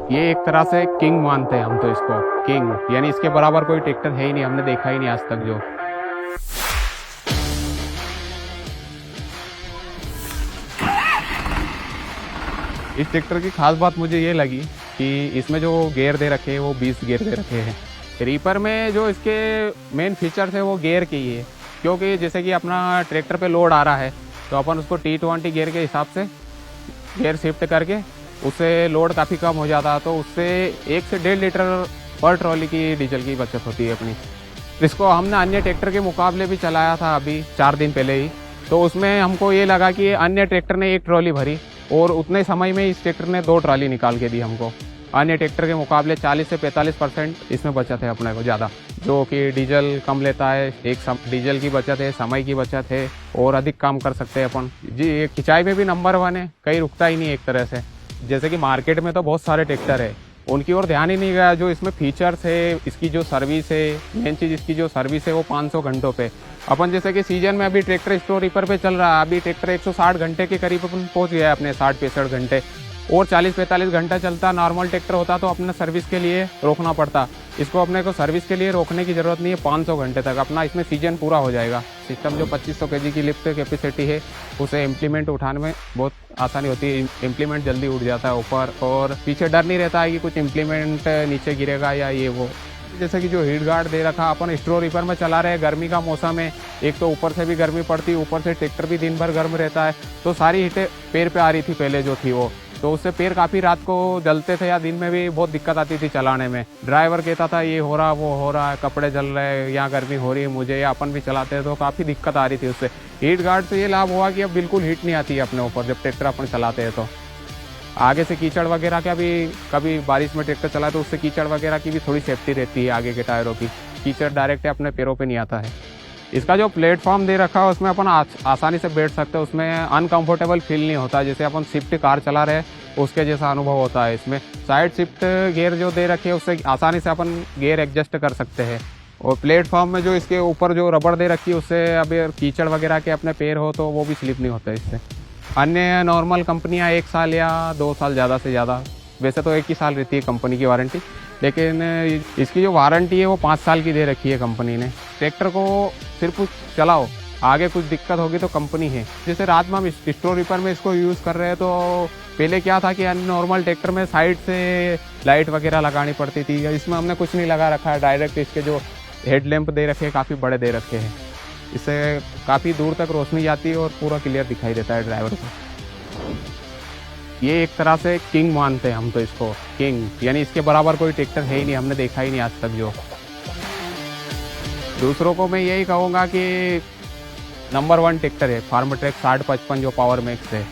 ये एक तरह से किंग मानते हैं हम तो इसको, किंग यानी इसके बराबर कोई ट्रैक्टर है ही नहीं, हमने देखा ही नहीं आज तक जो। इस ट्रैक्टर की खास बात मुझे ये लगी कि इसमें जो गियर दे रखे हैं वो 20 गियर दे रखे हैं। रीपर में जो इसके मेन फीचर्स है वो गियर के ही है, क्योंकि जैसे कि अपना ट्रैक्टर पे लोड आ रहा है तो अपन उसको T20 गियर के हिसाब से गियर शिफ्ट करके उससे लोड काफ़ी कम हो जाता है, तो उससे 1 से 1.5 लीटर पर ट्रॉली की डीजल की बचत होती है अपनी। इसको हमने अन्य ट्रैक्टर के मुकाबले भी चलाया था अभी 4 दिन पहले ही, तो उसमें हमको ये लगा कि अन्य ट्रैक्टर ने 1 ट्रॉली भरी और उतने समय में इस ट्रैक्टर ने 2 ट्रॉली निकाल के दी हमको। अन्य ट्रैक्टर के मुकाबले 40 से 45% इसमें बचत है अपने को ज़्यादा, जो कि डीजल कम लेता है, डीजल की बचत है, समय की बचत है और अधिक काम कर सकते हैं अपन जी। ये खिंचाई में भी नंबर 1 है, कहीं रुकता ही नहीं एक तरह से। जैसे कि मार्केट में तो बहुत सारे ट्रैक्टर है, उनकी ओर ध्यान ही नहीं गया। जो इसमें फीचर्स है, इसकी जो सर्विस है, मेन चीज़ इसकी जो सर्विस है वो 500 घंटों पे। अपन जैसे कि सीजन में अभी ट्रैक्टर स्टोर रीपर पे चल रहा है, अभी ट्रैक्टर 160 घंटे के करीब अपन पहुंच गया है अपने 60-65 घंटे, और 40-45 घंटा चलता नॉर्मल ट्रैक्टर होता तो अपने सर्विस के लिए रोकना पड़ता। इसको अपने को सर्विस के लिए रोकने की ज़रूरत नहीं है, 500 घंटे तक अपना इसमें सीजन पूरा हो जाएगा। सिस्टम जो 2500 kg की लिफ्ट कैपेसिटी है उसे इम्प्लीमेंट उठाने में बहुत आसानी होती है, इम्प्लीमेंट जल्दी उठ जाता है ऊपर, और पीछे डर नहीं रहता है कि कुछ इम्प्लीमेंट नीचे गिरेगा या ये वो। जैसे कि जो हीट गार्ड दे रखा अपन स्ट्रो रीपर में चला रहे हैं, गर्मी का मौसम है, एक तो ऊपर से भी गर्मी पड़ती है, ऊपर से ट्रैक्टर भी दिन भर गर्म रहता है, तो सारी हीटें पैर पे आ रही थी पहले जो थी वो, तो उससे पैर काफ़ी रात को जलते थे या दिन में भी बहुत दिक्कत आती थी चलाने में। ड्राइवर कहता था ये हो रहा वो हो रहा है, कपड़े जल रहे हैं, यहाँ गर्मी हो रही है मुझे, या अपन भी चलाते हैं तो काफ़ी दिक्कत आ रही थी उससे। हीट गार्ड से ये लाभ हुआ कि अब बिल्कुल हीट नहीं आती है अपने ऊपर जब ट्रैक्टर अपन चलाते हैं। तो आगे से कीचड़ वगैरह का भी, कभी बारिश में ट्रैक्टर चला तो उससे कीचड़ वगैरह की भी थोड़ी सेफ्टी रहती है, आगे के टायरों की कीचड़ डायरेक्ट अपने पैरों पे नहीं आता है। इसका जो प्लेटफॉर्म दे रखा है उसमें अपन आसानी से बैठ सकते हैं, उसमें अनकंफर्टेबल फील नहीं होता, जैसे अपन शिफ्ट कार चला रहे उसके जैसा अनुभव होता है। इसमें साइड शिफ्ट गियर जो दे रखे है उससे आसानी से अपन गियर एडजस्ट कर सकते हैं, और प्लेटफॉर्म में जो इसके ऊपर जो रबड़ दे रखी है उससे अभी कीचड़ वगैरह के अपने पैर हो तो वो भी स्लिप नहीं होता इससे। अन्य नॉर्मल कंपनियां 1 साल या 2 साल ज़्यादा से ज़्यादा, वैसे तो 1 ही साल रहती है कंपनी की वारंटी, लेकिन इसकी जो वारंटी है वो 5 साल की दे रखी है कंपनी ने। ट्रैक्टर को सिर्फ चलाओ, आगे कुछ दिक्कत होगी तो कंपनी है। जैसे रात में हम स्ट्रो रीपर में इसको यूज़ कर रहे हैं, तो पहले क्या था कि नॉर्मल ट्रैक्टर में साइड से लाइट वगैरह लगानी पड़ती थी, इसमें हमने कुछ नहीं लगा रखा है, डायरेक्ट इसके जो हेडलैम्प दे रखे हैं काफ़ी बड़े दे रखे हैं, इससे काफ़ी दूर तक रोशनी जाती है और पूरा क्लियर दिखाई देता है ड्राइवर को। ये एक तरह से किंग मानते हैं हम तो इसको, किंग यानी इसके बराबर कोई ट्रैक्टर है ही नहीं, हमने देखा ही नहीं आज तक जो। दूसरों को मैं यही कहूँगा कि नंबर 1 ट्रैक्टर है फार्म ट्रैक 6055 जो पावर मैक्स है।